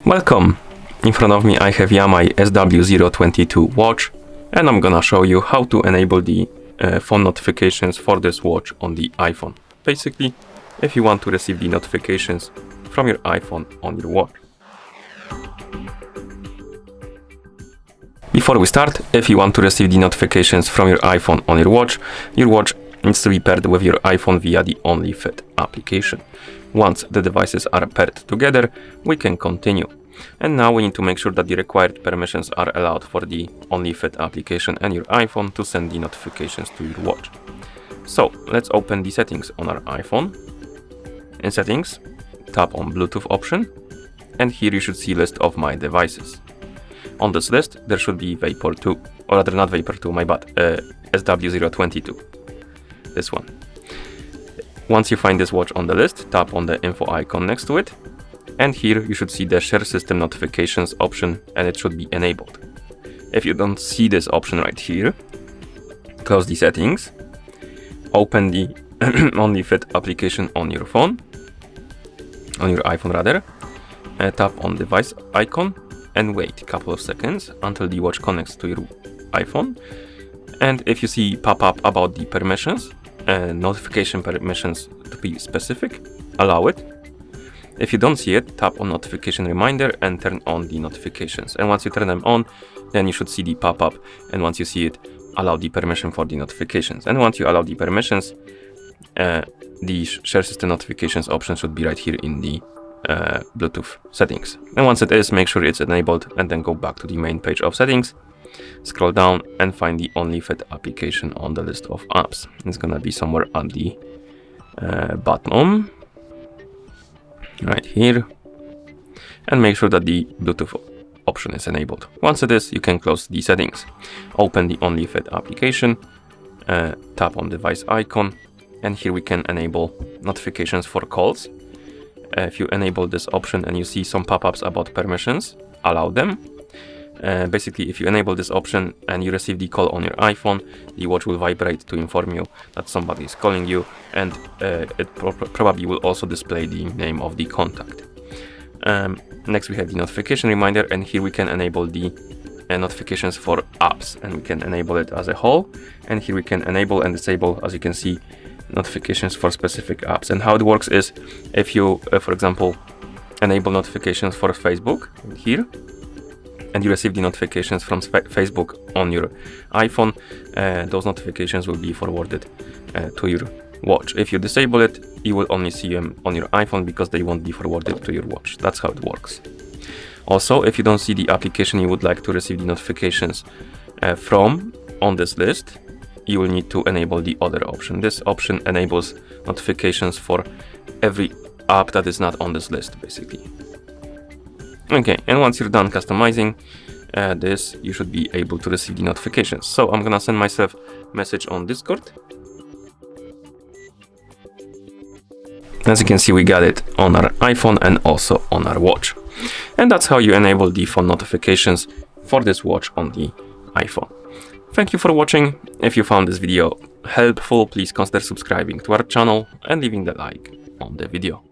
Welcome! In front of me I have Yamay SW022 watch, and I'm gonna show you how to enable the phone notifications for this watch on the iPhone. Basically, if you want to receive the notifications from your iPhone on your watch. Before we start, if you want to receive the notifications from your iPhone on your watch needs to be paired with your iPhone via the OnlyFit application. Once the devices are paired together, we can continue. And now we need to make sure that the required permissions are allowed for the OnlyFit application and your iPhone to send the notifications to your watch. So let's open the settings on our iPhone. In settings, tap on Bluetooth option, and here you should see list of my devices. On this list, there should be Vapor 2, or rather not Vapor 2, my bad, SW022, this one. Once you find this watch on the list, tap on the info icon next to it, and here you should see the share system notifications option, and it should be enabled. If you don't see this option right here, close the settings, open the OnlyFit application on your phone, on your iPhone rather, tap on device icon, and wait a couple of seconds until the watch connects to your iPhone. And if you see pop-up about the permissions, notification permissions to be specific, allow it. If you don't see it, tap on notification reminder and turn on the notifications. And once you turn them on, then you should see the pop-up. And once you see it, allow the permission for the notifications. And once you allow the permissions, the share system notifications option should be right here in the Bluetooth settings. And once it is, make sure it's enabled and then go back to the main page of settings, scroll down and find the OnlyFit application on the list of apps. It's gonna be somewhere at the bottom right here, and make sure that the Bluetooth option is enabled. Once it is, you can close the settings, open the OnlyFit application, tap on device icon, and here we can enable notifications for calls. If you enable this option and you see some pop-ups about permissions, allow them. Basically, if you enable this option and you receive the call on your iPhone, the watch will vibrate to inform you that somebody is calling you, and it probably will also display the name of the contact. Next we have the notification reminder, and here we can enable the notifications for apps, and we can enable it as a whole, and here we can enable and disable, as you can see, notifications for specific apps. And how it works is, if you for example enable notifications for Facebook here, and you receive the notifications from Facebook on your iPhone, those notifications will be forwarded to your watch. If you disable it, you will only see them on your iPhone because they won't be forwarded to your watch. That's how it works. Also, if you don't see the application you would like to receive the notifications from on this list, you will need to enable the other option. This option enables notifications for every app that is not on this list, basically. Okay, and once you're done customizing this, you should be able to receive the notifications. So I'm gonna send myself a message on Discord. As you can see, we got it on our iPhone and also on our watch. And that's how you enable the phone notifications for this watch on the iPhone. Thank you for watching. If you found this video helpful, please consider subscribing to our channel and leaving the like on the video.